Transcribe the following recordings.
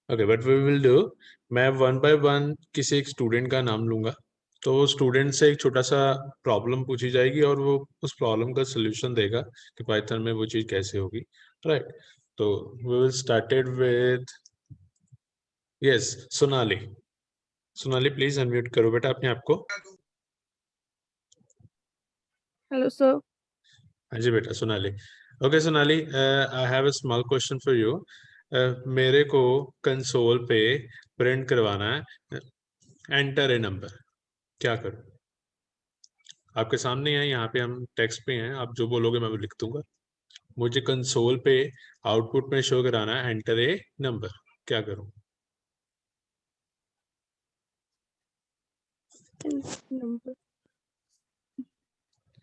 Okay, but we will do, मैं one by one किसी एक स्टूडेंट का नाम लूंगा, तो स्टूडेंट से एक छोटा सा प्रॉब्लम पूछी जाएगी और वो उस प्रॉब्लम का सोल्यूशन देगा कि पाइथन में वो चीज कैसे होगी, राइट? तो we will started with, yes, Sonali. Sonali please unmute करो बेटा अपने आप को। Hello sir. हाँ जी बेटा, Sonali. Okay Sonali, I have a small question for you. मेरे को कंसोल पे प्रिंट करवाना है, एंटर ए नंबर, क्या करूं? आपके सामने है, यहाँ पे हम टेक्स्ट पे हैं, आप जो बोलोगे मैं वो लिख दूंगा। मुझे कंसोल पे आउटपुट में शो कराना है एंटर ए नंबर, क्या करूं? Number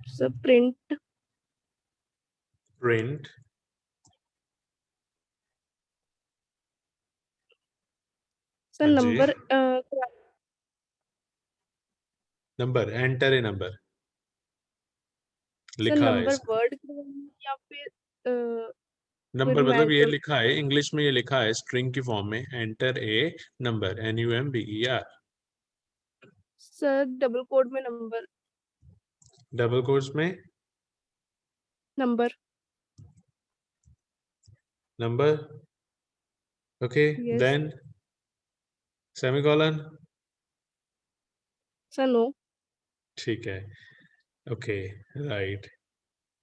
sir, print. Print sir हाँ जी, number number, enter a number sir लिखा है नंबर इसमें। वर्ड या फिर कोई नंबर मतलब ये मैटर। लिखा है, इंग्लिश में ये लिखा है स्ट्रिंग की फॉर्म में, enter a number, NUMBER। Sir double code में नंबर। डबल कोट्स में number. Number, okay, yes. Then semicolon. Sir no. ठीक है, ओके, राइट।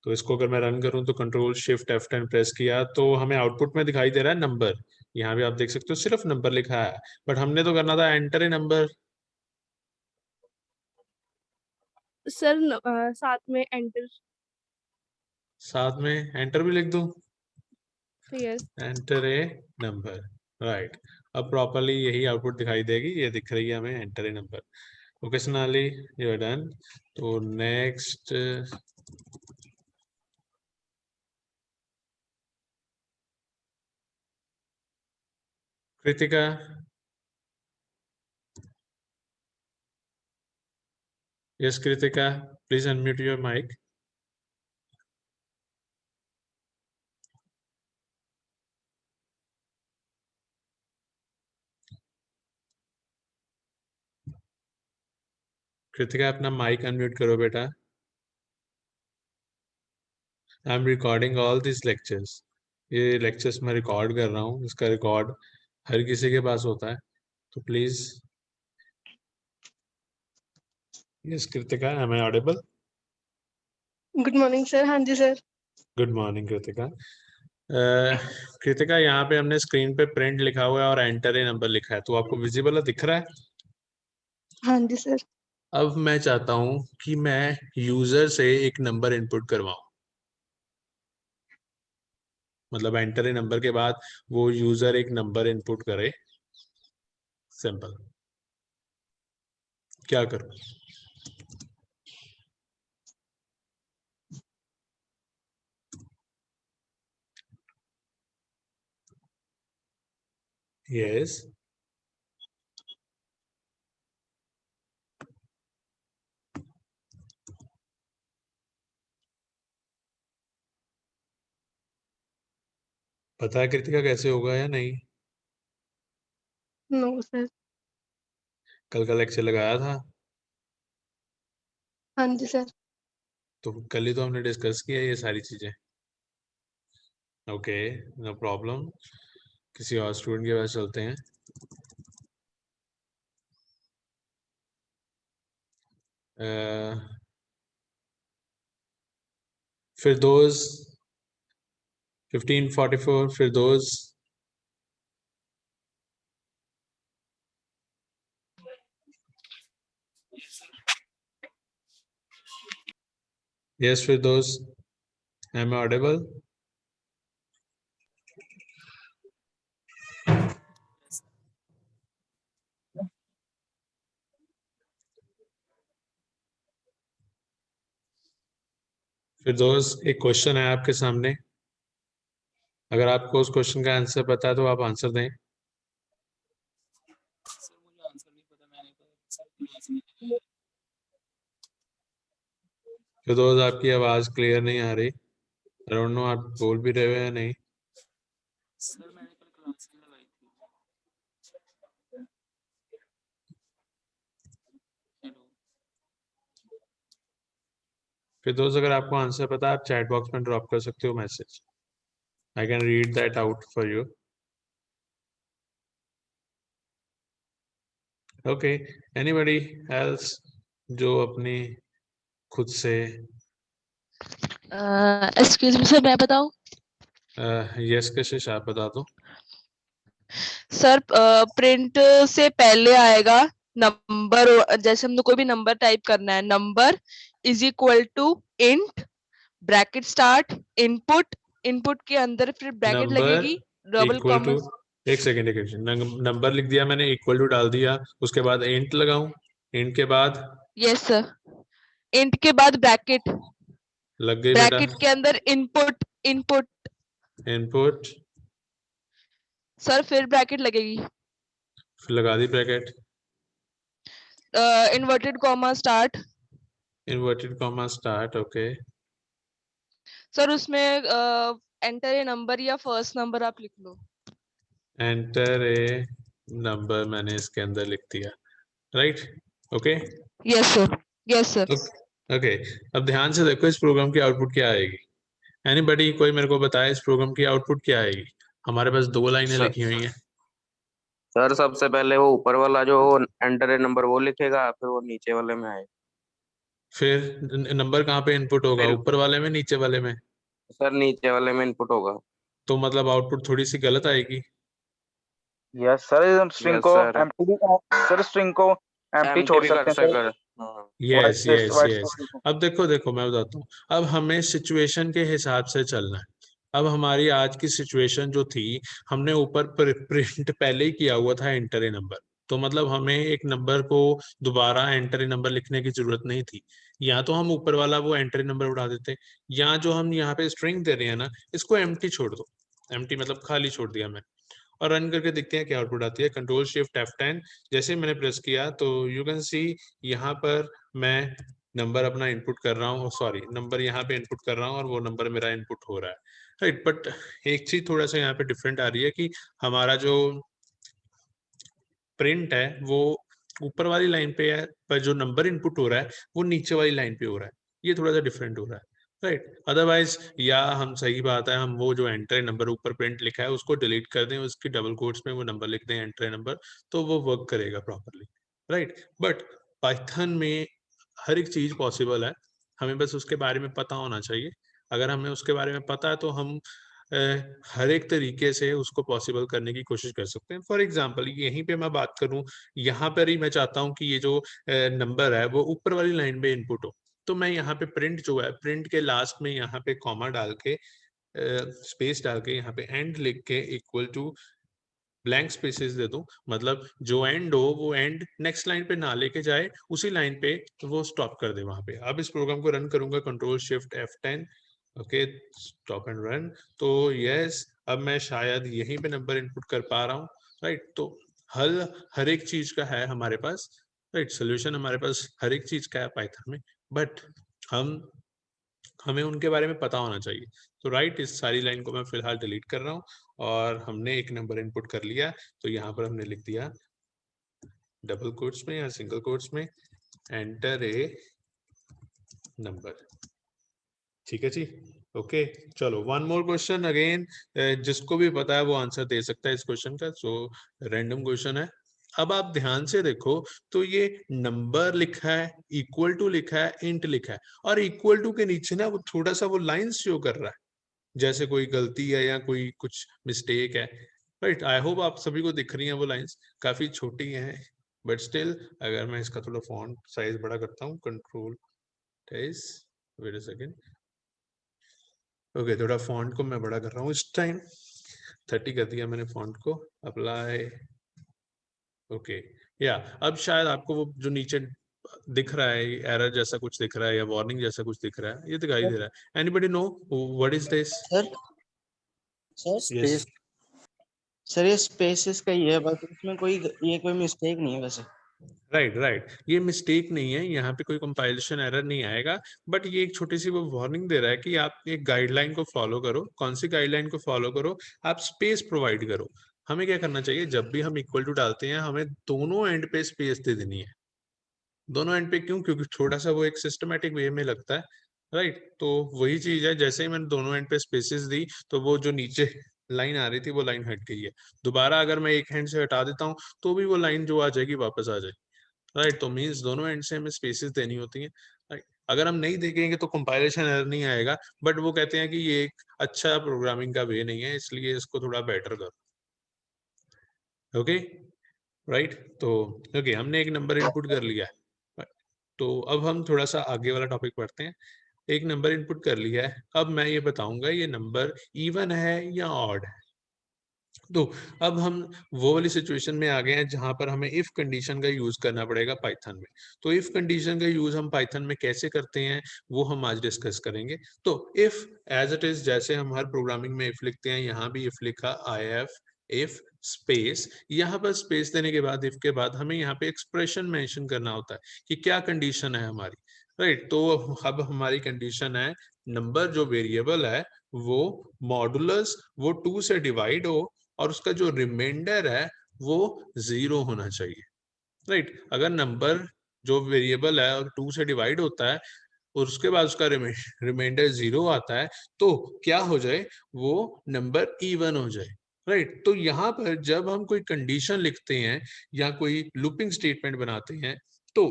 तो इसको अगर मैं रन करूं तो कंट्रोल शिफ्ट F10 प्रेस किया तो हमें आउटपुट में दिखाई दे रहा है नंबर। यहाँ भी आप देख सकते हो सिर्फ नंबर लिखा है, बट हमने तो करना था एंटर ए नंबर। सर साथ में एंटर। साथ में एंटर भी लिख दूं? Yes. Enter a number, right. अब प्रॉपरली यही आउटपुट दिखाई देगी, ये दिख रही है हमें, enter a number. Okay Sonali, you are done. तो next, Kritika. Yes Kritika, please unmute your mic. Kritika अपना माइक अनम्यूट करो बेटा। I am recording all this lectures, ये लेक्चर्स मैं रिकॉर्ड कर रहा हूँ, इसका रिकॉर्ड हर किसी के पास होता है, तो please. Yes Kritika, am I audible? Good morning sir. हाँ जी sir. Good morning Kritika. Kritika, यहाँ पे हमने स्क्रीन पे प्रिंट लिखा हुआ है और एंटर ए नंबर लिखा है, तो आपको विजिबल है, दिख रहा है? हाँ जी सर। अब मैं चाहता हूँ कि मैं यूजर से एक नंबर इनपुट करवाऊं, मतलब एंटर ए नंबर के बाद वो यूजर एक नंबर इनपुट करे, सिंपल, क्या करूं? यस, पता है कृतिका कैसे होगा या नहीं? No sir. कल का लेक्चर लगाया था, हाँ जी सर। तो कल ही तो हमने डिस्कस किया ये सारी चीजें। ओके, नो प्रॉब्लम, किसी और स्टूडेंट के पास चलते हैं। Firdaus 1544, Firdaus. Yes Firdaus, am I audible? Firdaus, एक क्वेश्चन है आपके सामने, अगर आपको उस क्वेश्चन का आंसर पता है तो आप आंसर दें। सर मुझे आंसर नहीं पता, मैंने कहा सर क्लास में। फिरदौस, आपकी आवाज क्लियर नहीं आ रही, आई डोंट नो आप बोल भी रहे हो या नहीं। सर मैंने कल क्लास में लगाई थी। फिर दोस्त अगर आपको आंसर पता है आप चैट बॉक्स में ड्रॉप कर सकते हो message, I can read that out for you. Okay, anybody else जो अपनी खुद से एक्सक्यूज मी सर, मैं बताऊं? यस कशिश आप बता दो। सर प्रिंट से पहले आएगा नंबर, जैसे हमने कोई भी नंबर टाइप करना है, number is equal to int bracket start input, input के अंदर फिर ब्रैकेट नंबर लगेगी डबल इक्वल टू, कॉमा। एक सेकेंड नंबर लिख दिया मैंने, इक्वल टू डाल दिया, उसके बाद इंट लगाऊं, इंट के बाद यस सर, इंट के बाद ब्रैकेट, लग गई बेटा ब्रैकेट के अंदर इनपुट, इनपुट इनपुट, सर फिर ब्रैकेट लगेगी, फिर लगा दी bracket, inverted comma start. Inverted comma start. Okay, sir उसमें एंटर ए नंबर या फर्स्ट नंबर आप लिख लो। एंटर ए नंबर मैंने इसके अंदर लिख दिया, right. Okay yes sir, yes sir. Okay, अब ध्यान से देखो इस प्रोग्राम की आउटपुट क्या आएगी। एनीबॉडी कोई मेरे को बताए इस प्रोग्राम की आउटपुट क्या आएगी। हमारे पास दो लाइनें सर- लिखी हुई हैं। सर सबसे पहले वो ऊपर वाला जो एंटर ए नंबर वो लिखेगा, फिर वो नीचे वाले में आएगा। फिर नंबर कहाँ पे इनपुट होगा, फिर- ऊपर वाले में नीचे वाले में? सर नीचे वाले में इनपुट होगा। तो मतलब आउटपुट थोड़ी सी गलत आएगी। यस सर, स्ट्रिंग Yes, को sir. एम्प्टी भी, सर स्ट्रिंग को एम्प्टी छोड़ भी कर सकते हैं सर। हाँ। Yes White yes space- yes. अब देखो मैं बताता हूँ, अब हमें सिचुएशन के हिसाब से चलना है। अब हमारी आज की सिचुएशन जो थी, हमने ऊपर प्रिंट पहले ही किया हुआ था एंटर ए नंबर, तो मतलब हमें एक नंबर को दोबारा एंटर ए नंबर लिखने की जरूरत नहीं थी। या तो हम ऊपर वाला वो एंटर ए नंबर उठा देते, या जो हम यहाँ पे स्ट्रिंग दे रहे हैं ना, इसको एम्प्टी छोड़ दो। एम्प्टी मतलब खाली छोड़ दिया मैं, और रन करके देखते हैं क्या आउटपुट आती है। कंट्रोल शिफ्ट F10 जैसे मैंने प्रेस किया तो यू कैन सी यहाँ पर मैं नंबर अपना इनपुट कर रहा हूँ, सॉरी नंबर यहाँ पे इनपुट कर रहा हूँ और वो नंबर मेरा इनपुट हो रहा है, राइट। बट एक चीज थोड़ा सा यहाँ पे डिफरेंट आ रही है कि हमारा जो प्रिंट है वो ऊपर वाली लाइन पे है, पर जो नंबर इनपुट हो रहा है वो नीचे वाली लाइन पे हो रहा है। ये थोड़ा सा डिफरेंट हो रहा है, राइट। अदरवाइज या हम सही बात है, हम वो जो एंटर नंबर ऊपर प्रिंट लिखा है उसको डिलीट कर दें, उसकी डबल कोट्स में वो नंबर लिख दें एंटर नंबर, तो वो वर्क करेगा प्रॉपरली, राइट। बट पाइथन में हर एक चीज पॉसिबल है, हमें बस उसके बारे में पता होना चाहिए। अगर हमें उसके बारे में पता है तो हम हर एक तरीके से उसको पॉसिबल करने की कोशिश कर सकते हैं। फॉर एग्जाम्पल यहीं पे मैं बात करूं, यहाँ पर ही मैं चाहता हूं कि ये जो नंबर है वो ऊपर वाली लाइन पे इनपुट हो, तो मैं यहाँ पे प्रिंट जो है, प्रिंट के लास्ट में यहाँ पे कॉमा डाल के स्पेस डाल के यहाँ पे एंड लिख के इक्वल टू ब्लैंक स्पेसेस दे दूं, मतलब जो एंड हो वो एंड नेक्स्ट लाइन पे ना लेके जाए, उसी लाइन पे वो स्टॉप कर दे वहां पे। अब इस प्रोग्राम को रन करूंगा, control shift F10, okay stop and run. तो यस, अब मैं शायद यहीं पे नंबर इनपुट कर पा रहा हूँ, राइट। तो हल हर एक चीज का है हमारे पास, राइट। सोल्यूशन हमारे पास हर एक चीज का है पाइथन में, बट हमें उनके बारे में पता होना चाहिए। तो राइट, इस सारी लाइन को मैं फिलहाल डिलीट कर रहा हूँ और हमने एक नंबर इनपुट कर लिया, तो यहाँ पर हमने लिख दिया डबल कोट्स में या सिंगल कोट्स में एंटर ए नंबर, ठीक है जी। ओके चलो, वन मोर क्वेश्चन अगेन, जिसको भी पता है वो आंसर दे सकता है इस क्वेश्चन का। सो रैंडम क्वेश्चन है। अब आप ध्यान से देखो तो ये नंबर लिखा है, इक्वल टू लिखा है, इंट लिखा है, और इक्वल टू के नीचे ना वो थोड़ा सा वो लाइन शो कर रहा है, जैसे कोई गलती है या कोई कुछ मिस्टेक है, राइट। आई होप आप सभी को दिख रही हैं वो लाइंस, काफी छोटी हैं बट स्टिल। अगर मैं इसका थोड़ा फॉन्ट साइज बड़ा करता हूँ, control wait a second, okay थोड़ा फॉन्ट को मैं बड़ा कर रहा हूँ इस टाइम, 30 कर दिया मैंने फॉन्ट को, अप्लाई, ओके या अब शायद आपको वो जो नीचे दिख रहा है एरर जैसा कुछ दिख रहा है या वार्निंग जैसा कुछ दिख रहा है, ये दिखाई दे रहा है। Anybody know what is this? Sir space, sir ये स्पेसेस का ही है, बस इसमें कोई मिस्टेक नहीं है वैसे। राइट, ये मिस्टेक नहीं है, यहाँ पे कोई कंपाइलेशन एरर नहीं आएगा, बट ये एक छोटी सी वो वार्निंग दे रहा है कि आप एक गाइडलाइन को फॉलो करो। कौन सी गाइडलाइन को फॉलो करो? आप स्पेस प्रोवाइड करो। हमें क्या करना चाहिए, जब भी हम इक्वल टू डालते हैं हमें दोनों एंड पे स्पेस दे देनी है। दोनों एंड पे क्यों? क्योंकि थोड़ा सा वो एक सिस्टमेटिक वे में लगता है, राइट। तो वही चीज है, जैसे ही मैंने दोनों एंड पे स्पेसेस दी तो वो जो नीचे लाइन आ रही थी वो लाइन हट गई है। दोबारा अगर मैं एक हैंड से हटा देता हूँ तो भी वो लाइन जो आ जाएगी वापस आ जाएगी, राइट। तो मीन्स दोनों एंड से हमें स्पेसेस देनी होती हैं, राइट। अगर हम नहीं देखेंगे तो कंपाइलेशन एरर नहीं आएगा, बट वो कहते हैं कि ये एक अच्छा प्रोग्रामिंग का वे नहीं है, इसलिए इसको थोड़ा बेटर करो। Okay, right. तो ओके, हमने एक नंबर इनपुट कर लिया है, तो अब हम थोड़ा सा आगे वाला टॉपिक पढ़ते हैं। एक नंबर इनपुट कर लिया है, अब मैं ये बताऊंगा ये नंबर इवन है या ऑड है। तो अब हम वो वाली सिचुएशन में आ गए हैं जहां पर हमें इफ कंडीशन का यूज करना पड़ेगा पाइथन में। तो इफ कंडीशन का यूज हम पाइथन में कैसे करते हैं वो हम आज डिस्कस करेंगे। तो इफ एज इट इज, जैसे हम हर प्रोग्रामिंग में इफ लिखते हैं, यहाँ भी इफ लिखा, इफ स्पेस, यहाँ पर स्पेस देने के बाद, इफ के बाद हमें यहाँ पे एक्सप्रेशन मेंशन करना होता है कि क्या कंडीशन है हमारी, राइट। तो अब हमारी कंडीशन है नंबर जो वेरिएबल है वो मॉडुलस वो 2 से डिवाइड हो और उसका जो रिमाइंडर है वो 0 होना चाहिए, राइट। अगर नंबर जो वेरिएबल है और 2 से डिवाइड होता है और उसके बाद उसका रिमाइंडर 0 आता है तो क्या हो जाए, वो नंबर इवन हो जाए, राइट। तो यहाँ पर जब हम कोई कंडीशन लिखते हैं या कोई लूपिंग स्टेटमेंट बनाते हैं तो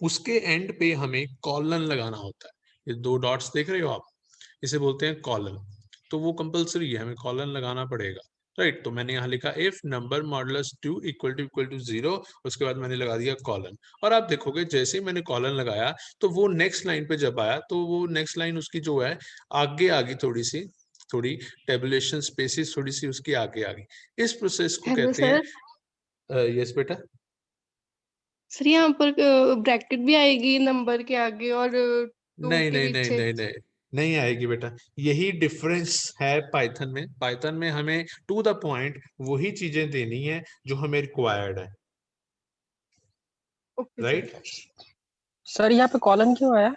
उसके एंड पे हमें कॉलन लगाना होता है। ये 2 डॉट्स देख रहे हो आप, इसे बोलते हैं कॉलन। तो वो कंपलसरी है, हमें कॉलन लगाना पड़ेगा, राइट। तो मैंने यहाँ लिखा if number modulus 2 equal to 0, उसके बाद मैंने लगा दिया कॉलन। और आप देखोगे जैसे ही मैंने कॉलन लगाया तो वो नेक्स्ट लाइन पे जब आया तो वो नेक्स्ट लाइन उसकी जो है आगे आ गई, थोड़ी टेबुलेशन स्पेसिस थोड़ी सी उसकी आगे आ गई। इस प्रोसेस को हेलो कहते हैं सर। यस बेटा। सर यहाँ पर ब्रैकेट भी आएगी नंबर के आगे और 2 नहीं के नहीं नहीं पीछे। नहीं नहीं नहीं आएगी बेटा। यही डिफरेंस है पाइथन में। पाइथन में हमें टू द पॉइंट वही चीजें देनी है जो हमें रिक्वायर्ड है, ओके सर। राइट। सर यहाँ पे कॉलन क्यों आया?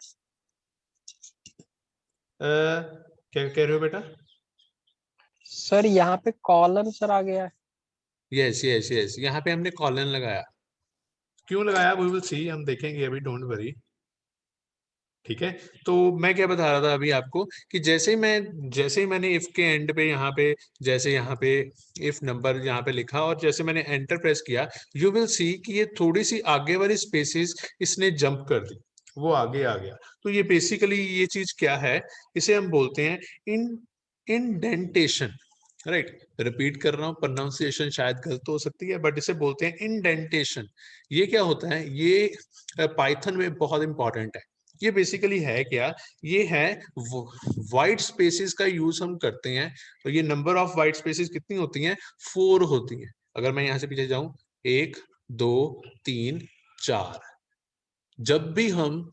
क्या कह रहे हो बेटा? सर यहाँ पे कॉलन सर आ गया है। यस यस यस, यहाँ पे हमने कॉलन लगाया। क्यों लगाया वी विल सी, हम देखेंगे अभी, डोंट वरी, ठीक है। तो मैं क्या बता रहा था अभी आपको कि जैसे ही मैंने इफ के एंड पे यहाँ पे इफ नंबर यहाँ पे लिखा और जैसे मैंने एंटर प्रेस किया, यू विल सी कि ये थोड़ी सी आगे वाली स्पेसिस इसने जंप कर दी, वो आगे आ गया। तो ये बेसिकली ये चीज क्या है, इसे हम बोलते हैं इंडेंटेशन, राइट। रिपीट कर रहा हूँ, प्रोनाउंसिएशन शायद गलत हो सकती है, बट इसे बोलते हैं इंडेंटेशन। ये क्या होता है, ये पाइथन में बहुत इंपॉर्टेंट है। ये बेसिकली है क्या, ये है वाइट स्पेसिस का यूज हम करते हैं। तो ये नंबर ऑफ वाइट स्पेसिस कितनी होती हैं, 4 होती हैं। अगर मैं यहां से पीछे जाऊं, 1 2 3 4, जब भी हम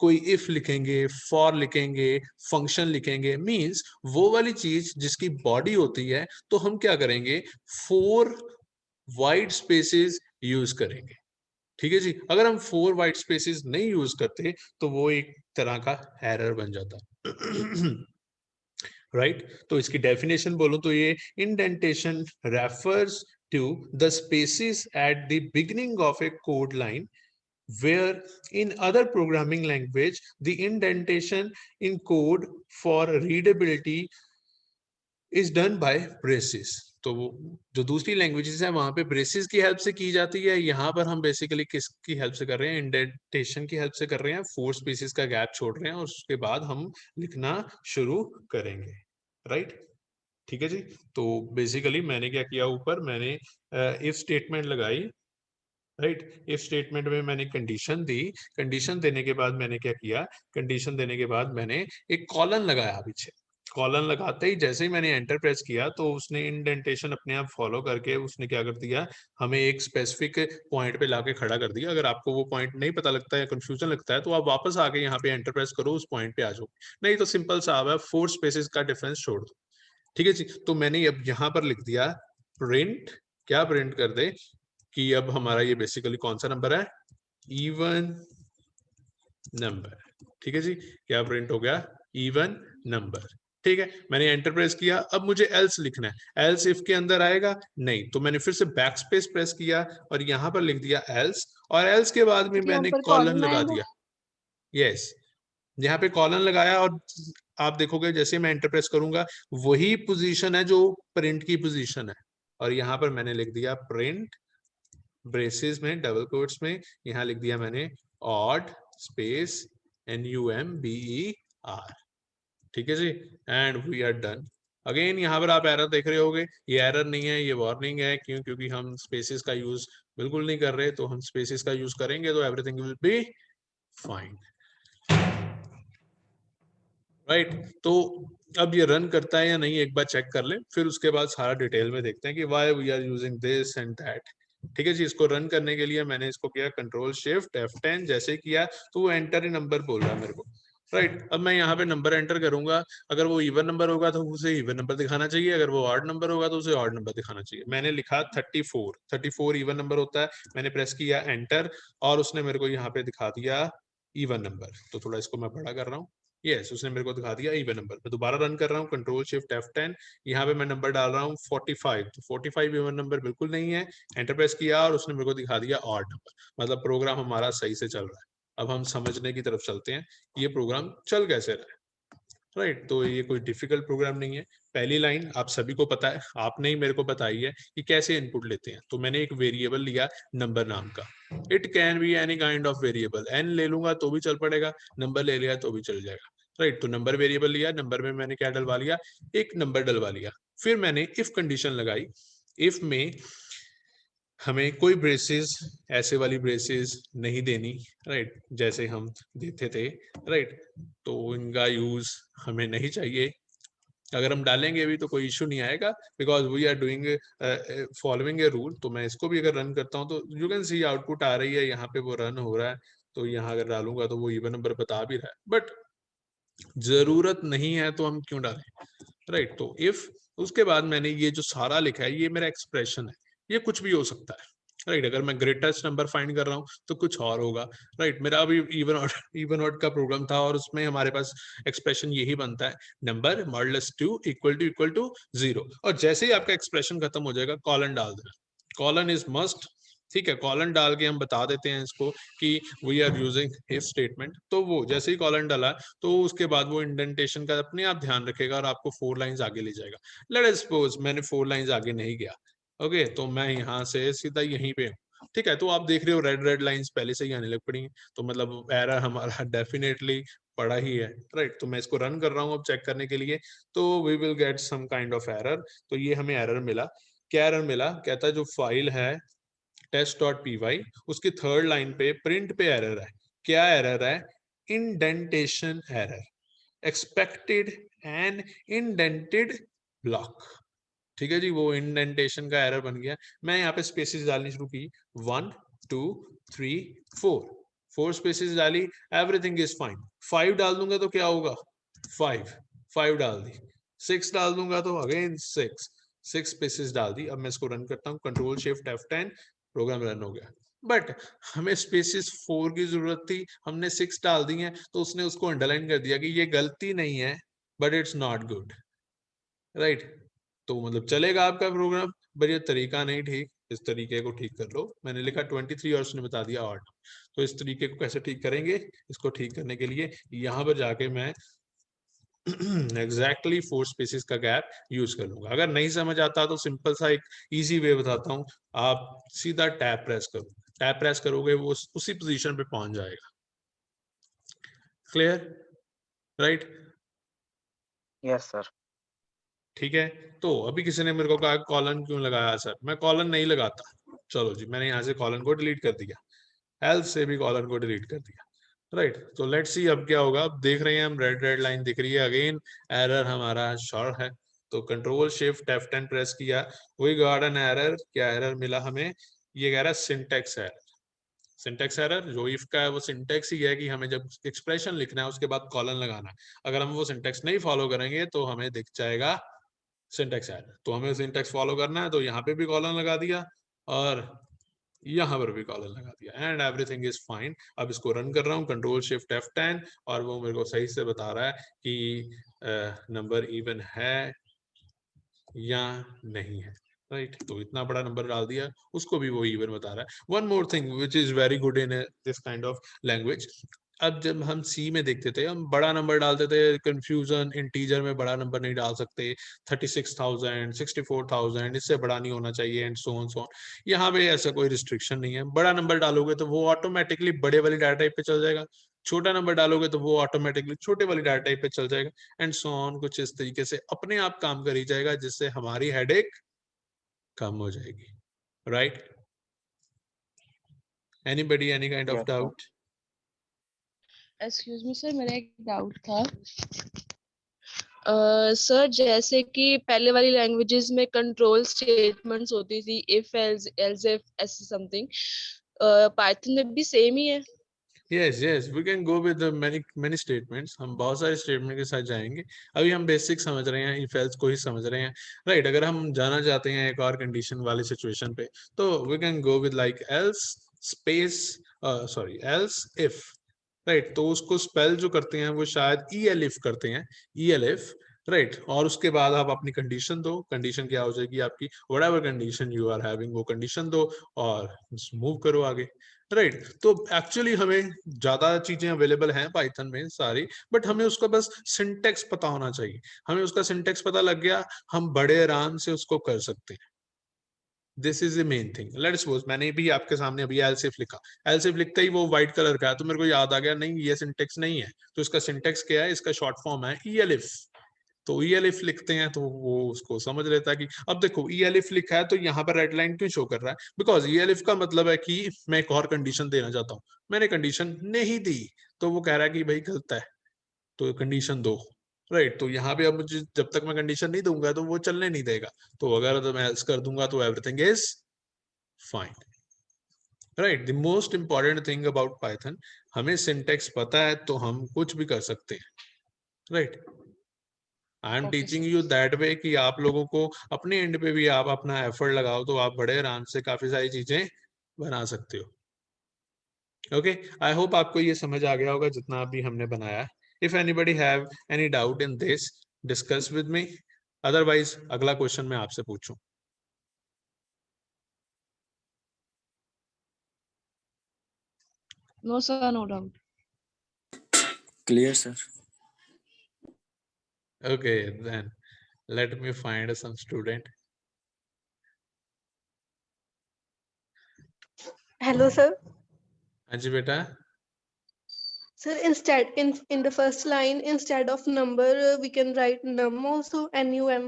कोई इफ लिखेंगे, फॉर लिखेंगे, फंक्शन लिखेंगे, मींस वो वाली चीज जिसकी बॉडी होती है, तो हम क्या करेंगे, 4 वाइट स्पेसिस यूज करेंगे, ठीक है जी। अगर हम 4 वाइट स्पेसिस नहीं यूज करते तो वो एक तरह का एरर बन जाता राइट। तो इसकी डेफिनेशन बोलूं तो ये indentation refers to the spaces at the beginning of a code line where in other programming language the indentation in code for readability is done by braces। तो जो दूसरी लैंग्वेजेस है वहां पे ब्रेसेस की हेल्प से की जाती है, यहाँ पर हम बेसिकली किसकी हेल्प से कर रहे हैं, इंडेंटेशन की हेल्प से कर रहे हैं। 4 स्पेसेस का गैप छोड़ रहे हैं और उसके बाद हम लिखना शुरू करेंगे, राइट, ठीक है जी। तो बेसिकली मैंने क्या किया, ऊपर मैंने इफ स्टेटमेंट लगाई, राइट। इफ स्टेटमेंट में मैंने कंडीशन दी, कंडीशन देने के बाद मैंने क्या किया, कंडीशन देने के बाद मैंने एक कॉलन लगाया पीछे। कॉलन लगाते ही जैसे ही मैंने एंटर प्रेस किया तो उसने इंडेंटेशन अपने आप फॉलो करके उसने क्या कर दिया, हमें एक स्पेसिफिक पॉइंट पे लाके खड़ा कर दिया। अगर आपको वो पॉइंट नहीं पता लगता है, कंफ्यूजन लगता है, तो आप वापस आके यहाँ पे एंटर प्रेस करो, उस पॉइंट पे आ जाओ। नहीं तो सिंपल सा है, 4 स्पेसेस का डिफरेंस छोड़ दो, ठीक है जी। तो मैंने अब यहाँ पर लिख दिया प्रिंट, क्या प्रिंट कर दे कि अब हमारा ये बेसिकली कौन सा नंबर है, इवन नंबर, ठीक है जी। क्या प्रिंट हो गया, इवन नंबर, ठीक है। मैंने एंटर प्रेस किया, अब मुझे एल्स लिखना है। एल्स इफ के अंदर आएगा नहीं, तो मैंने फिर से बैक स्पेस प्रेस किया और यहाँ पर लिख दिया एल्स, और एल्स के बाद में यहाँ मैंने पर कॉलन कॉलन लगा आएगा। दिया, यस। यहाँ पे कॉलन लगाया और आप देखोगे जैसे मैं एंटर प्रेस करूंगा वही पोजीशन है जो प्रिंट की पोजीशन है, और यहाँ पर मैंने लिख दिया प्रिंट ब्रेसेस में डबल कोट्स में, यहाँ लिख दिया मैंने ऑड स्पेस NUMBER। ठीक है जी, and we are done. Again यहाँ पर आप एरर देख रहे होगे, ये एरर नहीं है, ये वार्निंग है। क्यों? क्योंकि हम स्पेसेस का यूज बिल्कुल नहीं कर रहे, तो हम स्पेसेस का यूज करेंगे तो everything will be fine, right. तो अब ये रन करता है या नहीं एक बार चेक कर ले, फिर उसके बाद सारा डिटेल में देखते हैं कि why we are using this and that. ठीक है जी, इसको रन करने के लिए मैंने इसको किया कंट्रोल शिफ्ट F10, जैसे किया तो वो एंटर नंबर बोल रहा है मेरे को, राइट। अब मैं यहाँ पे नंबर एंटर करूंगा, अगर वो इवन नंबर होगा तो उसे इवन नंबर दिखाना चाहिए, अगर वो ऑड नंबर होगा तो उसे ऑड नंबर दिखाना चाहिए। मैंने लिखा 34 इवन नंबर होता है, मैंने प्रेस किया एंटर और उसने मेरे को यहाँ पे दिखा दिया इवन नंबर। तो थोड़ा इसको मैं बड़ा कर रहा हूँ, यस उसने मेरे को दिखा दिया इवन नंबर। मैं दोबारा रन कर रहा हूँ कंट्रोल शिफ्ट F10, यहाँ पे मैं नंबर डाल रहा हूँ 45, तो 45 इवन नंबर बिल्कुल नहीं है, एंटर प्रेस किया और उसने मेरे को दिखा दिया ऑड नंबर। मतलब प्रोग्राम हमारा सही से चल रहा है। अब हम समझने की तरफ चलते हैं, ये प्रोग्राम चल कैसे रहा है, राइट। तो ये कोई डिफिकल्ट प्रोग्राम नहीं है। पहली लाइन आप सभी को पता है, आपने ही मेरे को बताई है कि कैसे इनपुट लेते हैं। तो मैंने एक वेरिएबल लिया नंबर नाम का, it can be any kind of variable, n ले लूंगा तो भी चल पड़ेगा, नंबर ले लिया तो भी चल जाएगा, राइट। तो नंबर वेरिएबल लिया, नंबर में मैंने क्या डलवा लिया, एक नंबर डलवा लिया। फिर मैंने इफ कंडीशन लगाई, इफ में हमें कोई ब्रेसेस ऐसे वाली ब्रेसेस नहीं देनी, राइट, जैसे हम देते थे, राइट। तो इनका यूज हमें नहीं चाहिए। अगर हम डालेंगे भी तो कोई इशू नहीं आएगा, because we are doing following a rule. तो मैं इसको भी अगर रन करता हूँ तो यू कैन सी आउटपुट आ रही है, यहाँ पे वो रन हो रहा है। तो यहाँ अगर डालूंगा तो वो इवन नंबर बता भी रहा है, बट जरूरत नहीं है तो हम क्यों डालें, राइट। तो इफ उसके बाद मैंने ये जो सारा लिखा है ये मेरा एक्सप्रेशन है, ये कुछ भी हो सकता है, राइट। अगर मैं ग्रेटेस्ट नंबर फाइंड कर रहा हूँ तो कुछ और होगा, राइट। मेरा अभी इवन ऑड का प्रोग्राम था और उसमें हमारे पास एक्सप्रेशन यही बनता है, नंबर मॉडुलस 2 इक्वल टू 0। और जैसे ही आपका एक्सप्रेशन खत्म हो जाएगा कॉलन डाल देना, कॉलन इज मस्ट, ठीक है। कॉलन डाल के हम बता देते हैं इसको कि we are using if statement. तो वो जैसे ही कॉलन डाला तो उसके बाद वो इंडेंटेशन का अपने आप ध्यान रखेगा और आपको 4 लाइंस आगे ले जाएगा। लेट अस सपोज मैंने 4 लाइंस आगे नहीं गया, ओके, तो मैं यहाँ से सीधा यहीं पे हूँ, ठीक है। तो आप देख रहे हो रेड लाइंस पहले से ही आने लग पड़ी हैं, तो मतलब एरर हमारा डेफिनेटली पड़ा ही है, राइट। तो मैं इसको रन कर रहा हूँ अब चेक करने के लिए, तो we will get some kind of error. तो ये हमें एरर मिला, क्या एरर मिला, कहता है जो फाइल है test.py उसकी थर्ड लाइन पे प्रिंट पे एरर है। क्या एरर है? Indentation error, expected an indented block. ठीक है जी, वो इंडेंटेशन का एरर बन गया। मैं यहाँ पे स्पेसेस डालनी शुरू की, 1 2 3 4 स्पेसेस डाली, एवरीथिंग इज फाइन। 5 डाल दूंगा तो क्या होगा, 5 डाल दी, 6 डाल दूंगा तो अगेन 6 स्पेसेस डाल दी। अब मैं इसको रन करता हूँ control shift F10, program run हो गया। बट हमें स्पेसिस 4 की जरूरत थी, हमने 6 डाल दी है, तो उसने उसको अंडरलाइन कर दिया कि ये गलती नहीं है but it's not good, right. तो मतलब चलेगा आपका प्रोग्राम, बट ये तरीका नहीं ठीक, इस तरीके को ठीक कर लो। मैंने लिखा 23 और उसने बता दिया 8। तो इस तरीके को कैसे ठीक करेंगे, इसको ठीक करने के लिए यहाँ पर जाके मैं एग्जैक्टली 4 स्पेसेस का गैप यूज कर लूंगा। अगर नहीं समझ आता तो सिंपल सा एक इजी वे बताता हूँ, आप सीधा टैब प्रेस करो, टैब प्रेस करोगे वो उसी पोजीशन पे पहुंच जाएगा। Clear, right? Yes sir. ठीक है। तो अभी किसी ने मेरे को कहा कॉलन क्यों लगाया सर, मैं कॉलन नहीं लगाता। चलो जी, मैंने यहाँ से कॉलन को डिलीट कर दिया, हेल्प से भी कॉलन को डिलीट कर दिया, राइट। तो लेट्स सी अब क्या होगा। अब देख रहे हैं हम रेड लाइन दिख रही है, अगेन एरर हमारा शॉर्ट है। तो कंट्रोल शिफ्ट F10 प्रेस किया, वी गॉट एन एरर। क्या एरर मिला हमें, ये कह रहा है सिंटेक्स एरर। सिंटेक्स एरर जो इफ का है वो सिंटेक्स ही है कि हमें जब एक्सप्रेशन लिखना है उसके बाद कॉलन लगाना है। अगर हम वो सिंटेक्स नहीं फॉलो करेंगे तो हमें दिख जाएगा सिंटेक्स एरर। तो हमें सिंटेक्स फॉलो करना है, तो यहाँ पे भी कॉलन लगा दिया और यहाँ पर भी कॉलन लगा दिया, एंड एवरीथिंग इज फाइन। अब इसको रन कर रहा हूँ कंट्रोल शिफ्ट F10 और वो मेरे को सही से बता रहा है कि नंबर इवन है या नहीं है, राइट। तो इतना बड़ा नंबर डाल दिया, उसको भी वो इवन बता रहा है। One more thing which is very good in this kind of language, अब जब हम सी में देखते थे हम बड़ा नंबर डालते थे, कंफ्यूजन, इंटीजर में बड़ा नंबर नहीं डाल सकते, 36,000 64,000 इससे बड़ा नहीं होना चाहिए and so on so on. यहाँ पे ऐसा कोई रिस्ट्रिक्शन नहीं है, बड़ा नंबर डालोगे तो वो ऑटोमेटिकली बड़े वाली डाटा टाइप पे चल जाएगा, छोटा नंबर डालोगे तो वो ऑटोमेटिकली छोटे वाली डाटा टाइप पे चल जाएगा एंड सो ऑन। कुछ इस तरीके से अपने आप काम करी जाएगा जिससे हमारी हेडेक कम हो जाएगी, right? Anybody, any kind of Yes, sir. Doubt? Excuse me sir, मेरा एक डाउट था। सर जैसे कि पहले वाली लैंग्वेजेस में कंट्रोल स्टेटमेंट्स होती थी, इफ एल्स इफ ऐसे समथिंग, पाइथन में भी सेम ही है? yes we can go with the many statements। हम बहुत सारे स्टेटमेंट के साथ जाएंगे, अभी हम बेसिक समझ रहे हैं, इफ एल्स को ही समझ रहे हैं, राइट? अगर हम जाना चाहते हैं एक और कंडीशन वाली सिचुएशन पे तो we can go with like else space sorry else if, right? तो उसको स्पेल जो करते हैं वो शायद elif करते हैं, elif, राइट? और उसके बाद आप अपनी कंडीशन दो, कंडीशन क्या हो जाएगी आपकी, whatever condition you are having वो कंडीशन दो और मूव करो आगे, राइट? तो एक्चुअली हमें ज्यादा चीजें अवेलेबल हैं पाइथन में सारी, बट हमें उसका बस सिंटेक्स पता होना चाहिए। हमें उसका सिंटेक्स पता लग गया, हम बड़े आराम से उसको कर सकते हैं। This is the main thing. Let's suppose मैंने भी आपके सामने अभी एलसिफ लिखा, एलसिफ लिखते ही वो व्हाइट कलर का है तो मेरे को याद आ गया नहीं ये सिंटेक्स नहीं है, तो इसका सिंटेक्स क्या है, इसका शॉर्ट फॉर्म है ईएलइफ। तो ईएलइफ लिखते हैं तो वो उसको समझ लेता है कि अब देखो ईएलइफ लिखा है तो यहाँ पर रेड लाइन क्यों शो कर रहा है, बिकॉज ईएलइफ का मतलब है कि मैं एक और कंडीशन देना चाहता हूँ, मैंने कंडीशन नहीं दी तो वो कह रहा है कि भाई गलत है तो कंडीशन दो, राइट? तो यहाँ पे अब मुझे जब तक मैं कंडीशन नहीं दूंगा तो वो चलने नहीं देगा, तो अगर तो मैं एल्स कर दूंगा तो everything is fine, right? The most important thing about Python, हमें सिंटेक्स पता है तो हम कुछ भी कर सकते हैं, right? I am Okay, teaching sir. You that way कि आप लोगों को अपने एंड पे भी आप अपना एफर्ट लगाओ तो आप बड़े आराम से काफी सारी चीजें बना सकते हो। ओके, आई होप आपको ये समझ आ गया होगा जितना अभी हमने बनाया। If anybody have any doubt in this, discuss with me, otherwise अगला क्वेश्चन मैं आपसे पूछूं। No sir, no doubt. Clear, sir. Okay, then let me find some student. Hello, sir. हाँ जी बेटा। Sir, instead in the first line, instead of number, we can write num also, num.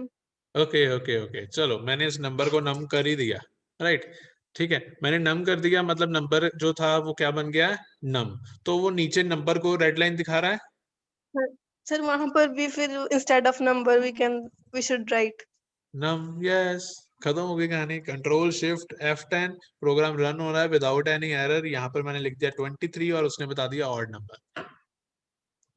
Okay okay okay, चलो मैंने इस number को नम कर ही दिया, right? ठीक है, मैंने नम कर दिया मतलब नंबर जो था वो क्या बन गया, नम। तो वो नीचे नंबर को रेड लाइन दिखा रहा है, Sir, वहाँ पर भी फिर instead of number we should write num. Yes, खत्म हो गई कहानी। Control shift F10, program run हो रहा है विदाउट एनी एरर। यहाँ पर मैंने लिख दिया 23 और उसने बता दिया ऑड नंबर।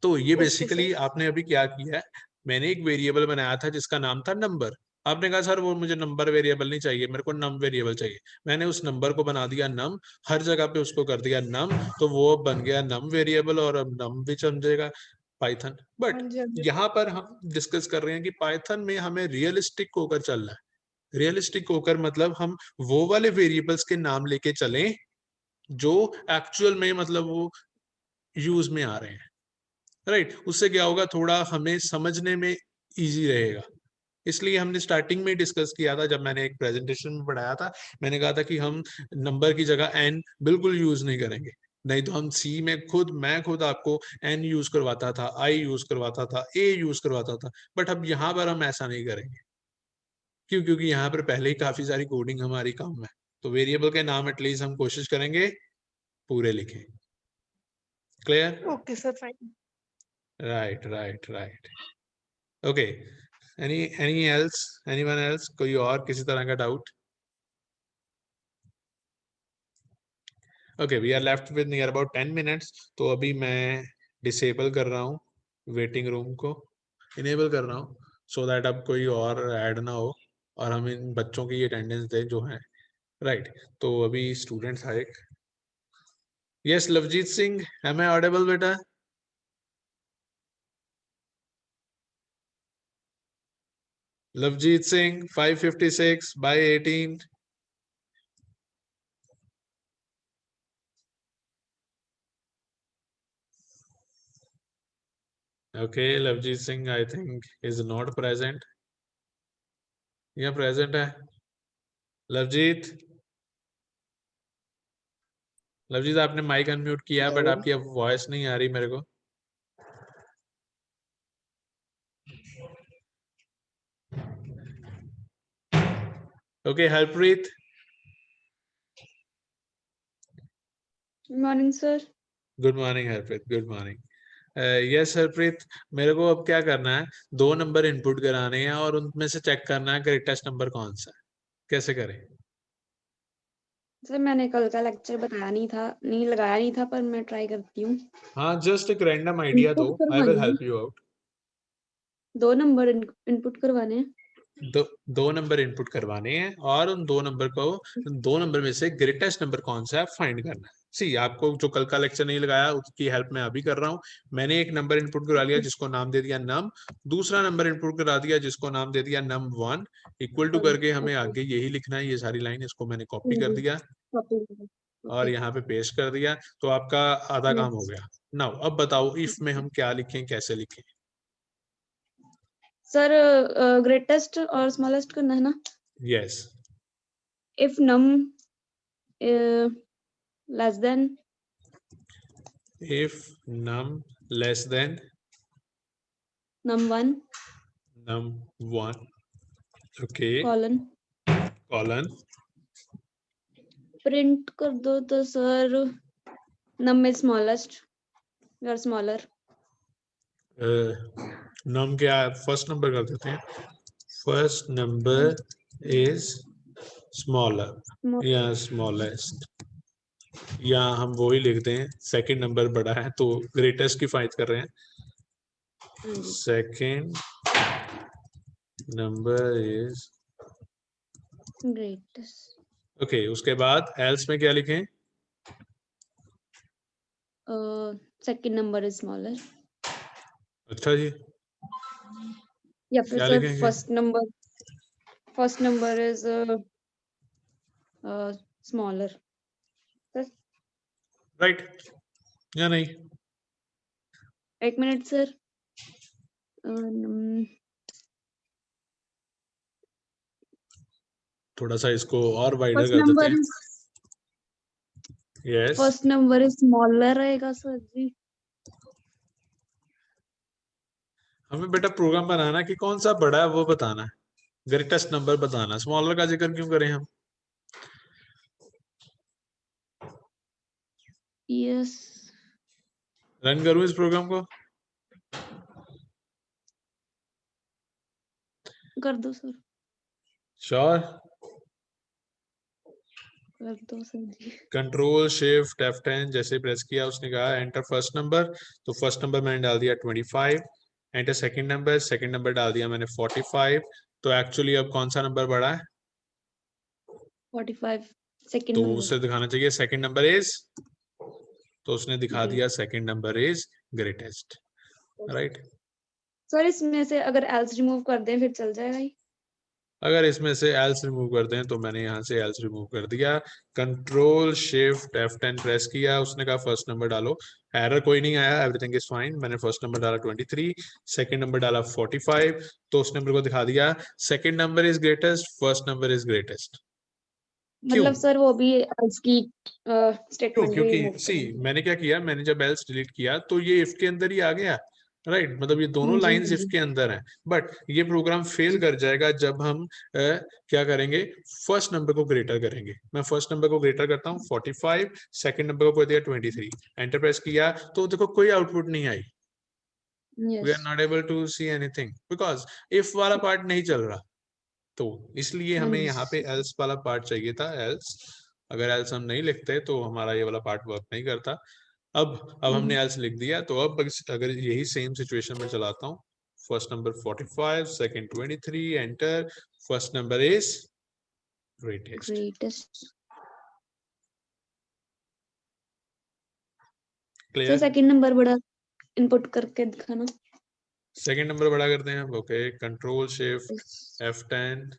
तो ये Okay, बेसिकली sir. आपने अभी क्या किया है, मैंने एक वेरिएबल बनाया था जिसका नाम था नंबर। आपने कहा सर वो मुझे नंबर वेरिएबल नहीं चाहिए, मेरे को नम वेरिएबल चाहिए। मैंने उस नंबर को बना दिया नम, हर जगह पे उसको कर दिया नम, तो वो बन गया नम वेरिएबल और अब नम भी समझेगा पाइथन। हाँ बट जी, हाँ जी। यहाँ पर हम डिस्कस कर रहे हैं कि पाइथन में हमें रियलिस्टिक होकर चलना है। रियलिस्टिक होकर मतलब हम वो वाले वेरिएबल्स के नाम लेके चलें जो एक्चुअल में मतलब वो यूज में आ रहे हैं, राइट? उससे क्या होगा, थोड़ा हमें समझने में इजी रहेगा। इसलिए हमने स्टार्टिंग में डिस्कस किया था, जब मैंने एक प्रेजेंटेशन में पढ़ाया था, मैंने कहा था कि हम नंबर की जगह एन बिल्कुल यूज नहीं करेंगे। नहीं तो हम सी में मैं खुद आपको एन यूज करवाता था, आई यूज करवाता था, ए यूज करवाता था, बट अब यहाँ पर हम ऐसा नहीं करेंगे। क्यों? क्योंकि यहाँ पर पहले ही काफी सारी कोडिंग हमारी कम है, तो वेरिएबल के नाम एटलीस्ट हम कोशिश करेंगे पूरे लिखें। Clear? Okay, sir, fine. Right right right, okay. Any else, anyone else, कोई और किसी तरह का doubt? Okay, we are left with near about 10 minutes. तो अभी मैं डिसेबल कर रहा हूँ वेटिंग रूम को, इनेबल कर रहा हूँ सो दैट अब कोई और ऐड ना हो और हम इन बच्चों की अटेंडेंस दें जो है, राइट? तो अभी स्टूडेंट्स आए। Yes Lovjeet Singh, am I audible बेटा? Lovjeet Singh 556 by 18। Okay, Lavjit Singh I think is not present. या प्रेजेंट है लवजीत? लवजीत आपने माइक अनम्यूट किया बट आपकी अब वॉइस नहीं आ रही मेरे को। Okay, Harpreet. Good morning, sir. Good morning Harpreet, good morning. Yes Harpreet, मेरे को अब क्या करना है, 2 नंबर इनपुट कराने हैं और उनमें से चेक करना है ग्रेटेस्ट नंबर कौन सा है। कैसे करें? सर मैंने कल का लेक्चर बताया नहीं लगाया नहीं था, पर मैं ट्राई करती हूँ। हाँ, जस्ट एक रैंडम आइडिया दो, I will help you out. 2 number input करवाने हैं। दो नंबर इनपुट करवाने हैं और उन 2 नंबर को 2 नंबर में से ग्रेटेस्ट नंबर कौन सा है फाइंड करना है। सी, आपको जो कल का लेक्चर नहीं लगाया उसकी हेल्प मैं अभी कर रहा हूँ। मैंने एक नंबर इनपुट करा लिया जिसको नाम दे दिया नम, दूसरा नंबर इनपुट करा दिया जिसको नाम दे दिया num1, इक्वल टू करके हमें आगे यही लिखना है, ये सारी लाइन इसको मैंने कॉपी कर दिया और यहाँ पे पेस्ट कर दिया, तो आपका आधा काम हो गया। नाउ अब बताओ इफ में हम क्या लिखें, कैसे लिखें? सर ग्रेटेस्ट और स्मॉलेस्ट करना है ना? Yes. If num less than if num less than num1 num1, okay, colon print कर दो तो sir num is smallest or smaller. num क्या फर्स्ट नंबर कर देते हैं, फर्स्ट नंबर इज स्मॉलर या स्मॉलेस्ट, या हम वो ही लिखते हैं सेकंड नंबर बड़ा है तो ग्रेटेस्ट की फाइंड कर रहे हैं, second number is greatest. Okay, उसके बाद एल्स में क्या लिखें? Second number is smaller. अच्छा जी, या फिर क्या सर लिखेंगे? First number is smaller. Right या नहीं? एक मिनट सर, थोड़ा सा इसको और वाइडर फर्स्ट कर देते नंबर हैं। Yes, first number is smaller रहेगा सर जी। हमें बेटा प्रोग्राम बनाना कि कौन सा बड़ा है वो बताना है, ग्रेटेस्ट नंबर बताना, स्मॉलर का जिक्र क्यों करें हम? यस, रन करूं इस प्रोग्राम को? कर दो सर, श्योर? कर दो सर जी। कंट्रोल शिफ्ट F10 जैसे प्रेस किया उसने कहा एंटर फर्स्ट नंबर, तो फर्स्ट नंबर मैंने डाल दिया 25, एंटर सेकंड नंबर डाल दिया मैंने 45, तो एक्चुअली अब कौन सा नंबर बड़ा है? 45 सेकंड तो नंबर। उसे दिखाना चाहिए सेकंड नंबर इज, तो उसने दिखा दिया second number is greatest, right? Sir इसमें से अगर एल्स रिमूव कर दें फिर चल जाएगा ही? अगर इसमें से एल्स रिमूव कर दें तो मैंने यहाँ से एल्स रिमूव कर दिया, कंट्रोल शिफ्ट F10 प्रेस किया, उसने कहा फर्स्ट नंबर डालो, एरर कोई नहीं आया, एवरीथिंग इज फाइन। मैंने फर्स्ट नंबर डाला 23, सेकंड नंबर डाला 45, तो उसने मेरे को दिखा दिया second number is greatest, first number is greatest. मतलब सर वो भी एल्स की स्टेटमेंट भी क्योंकि remove सी करेंगे। मैंने क्या किया, मैंने जब एल्स डिलीट किया तो ये इफ के अंदर ही आ गया, राइट? मतलब ये दोनों जी, लाइंस इफ जी। के अंदर हैं, बट ये प्रोग्राम फेल कर जाएगा जब हम क्या करेंगे, फर्स्ट नंबर को ग्रेटर करेंगे। मैं फर्स्ट नंबर को ग्रेटर करता हूँ 45, सेकंड नंबर को कर दिया 23, एंटर प्रेस किया तो देखो कोई आउटपुट नहीं आई, we are not able to see anything because if वाला पार्ट नहीं चल रहा, तो इसलिए हमें यहाँ पे एल्स वाला पार्ट चाहिए था। एल्स, अगर एल्स हम नहीं लिखते तो हमारा ये वाला पार्ट वर्क नहीं करता। अब हमने एल्स लिख दिया, तो अब अगर यही सेम सिचुएशन में चलाता हूँ, first number 45, second 23, enter, first number is greatest. Clear? Second number बड़ा इनपुट करके दिखाना। सेकंड नंबर बड़ा करते हैं, okay, control shift F10,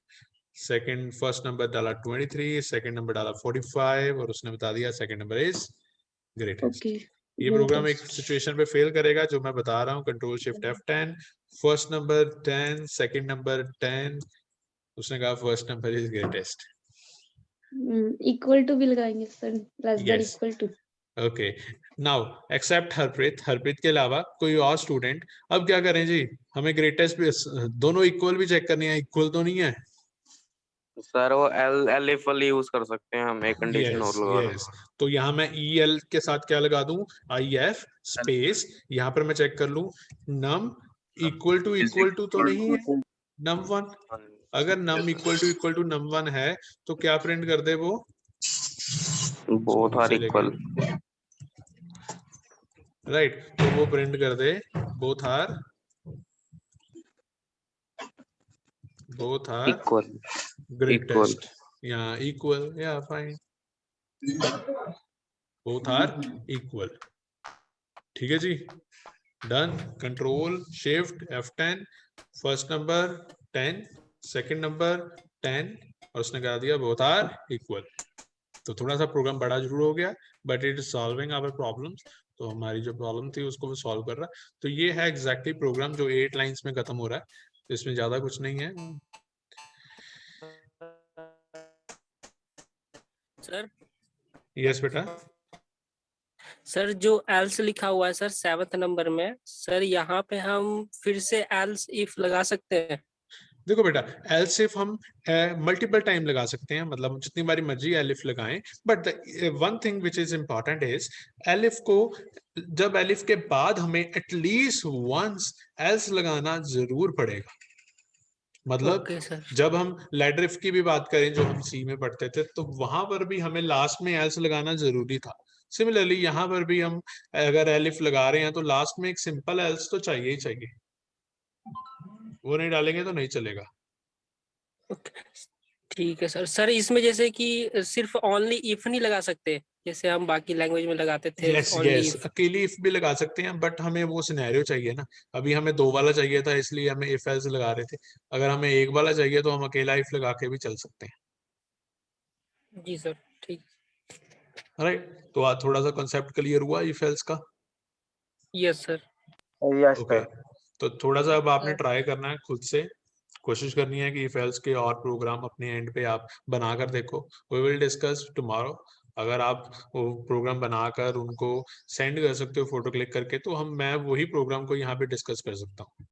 second first number डाला 23, सेकंड नंबर डाला 45 और उसने बता दिया सेकंड नंबर इज ग्रेटेस्ट। ये जी प्रोग्राम सर। एक सिचुएशन पे फेल करेगा जो मैं बता रहा हूँ। Control shift F10, first number 10, second number 10, उसने कहा first number is greatest. Equal to भी लगाएंगे sir, less than Yes. Equal to. Okay, now except Harpreet, Harpreet के अलावा कोई और स्टूडेंट। अब क्या करें जी, हमें ग्रेटेस्ट भी दोनों इक्वल भी चेक करनी है, इक्वल तो नहीं है। सर वो एलिफ वाली यूज कर सकते हैं, हम एक कंडीशन और लगा यस, तो यहाँ मैं EL के साथ क्या लगा दूं, IF स्पेस, यहाँ पर मैं चेक कर लूं नम इक्वल टू तो नहीं है, num1। अगर num इक्वल टू num1 है तो क्या प्रिंट कर दे वो, बोथ आर इक्वल। राइट, तो वो प्रिंट कर दे बोथ आर इक्वल। ग्रेटेस्ट, या इक्वल, या फाइन, बोथ आर इक्वल। ठीक है जी, done. Control shift F10, first number 10, second number 10, और उसने कहा दिया बोथ आर इक्वल। तो थोड़ा सा प्रोग्राम बड़ा जरूर हो गया, but it is solving our problems. तो हमारी जो प्रॉब्लम थी उसको वो सॉल्व कर रहा है। तो ये है एग्जैक्टली प्रोग्राम जो 8 लाइंस में खत्म हो रहा है। तो इसमें ज्यादा कुछ नहीं है। सर यस बेटा। सर जो एल्स लिखा हुआ है सर 7th नंबर में, सर यहाँ पे हम फिर से एल्स इफ लगा सकते हैं? देखो बेटा, एल्स इफ हम मल्टीपल टाइम लगा सकते हैं, मतलब जितनी बारी मर्जी एलिफ लगाएं, but one thing which is important is elif को, जब एलिफ के बाद हमें एटलीस्ट वंस एल्स लगाना जरूर पड़ेगा। मतलब ओके सर। जब हम लेटर इफ की भी बात करें जो हम सी में पढ़ते थे, तो वहां पर भी हमें लास्ट में एल्स लगाना जरूरी था। सिमिलरली यहाँ पर भी हम अगर एलिफ लगा रहे हैं तो लास्ट में एक सिंपल एल्स तो चाहिए ही चाहिए, वो नहीं डालेंगे तो नहीं चलेगा। ठीक है सर। सर इसमें जैसे कि सिर्फ ओनली इफ नहीं लगा सकते, जैसे हम बाकी लैंग्वेज में लगाते थे यस ओनली यस, इफ? अकेली इफ भी लगा सकते हैं, बट हमें वो सिनेरियो चाहिए ना। अभी हमें 2 वाला चाहिए था, इसलिए हमें इफ एल्स लगा रहे थे। अगर हमें 1 वाला चाहिए तो हम अकेला इफ लगा के भी चल सकते हैं। जी सर, ठीक। राइट, तो आज थोड़ा सा कॉन्सेप्ट क्लियर हुआ इफ एल्स का? Yes sir. Yes okay, sir. तो थोड़ा सा अब आपने ट्राई करना है खुद से, कोशिश करनी है कि इफ एल्स के और प्रोग्राम अपने एंड पे आप बनाकर देखो। We will discuss tomorrow. अगर आप वो प्रोग्राम बनाकर उनको सेंड कर सकते हो फोटो क्लिक करके, तो मैं वही प्रोग्राम को यहाँ पे डिस्कस कर सकता हूँ।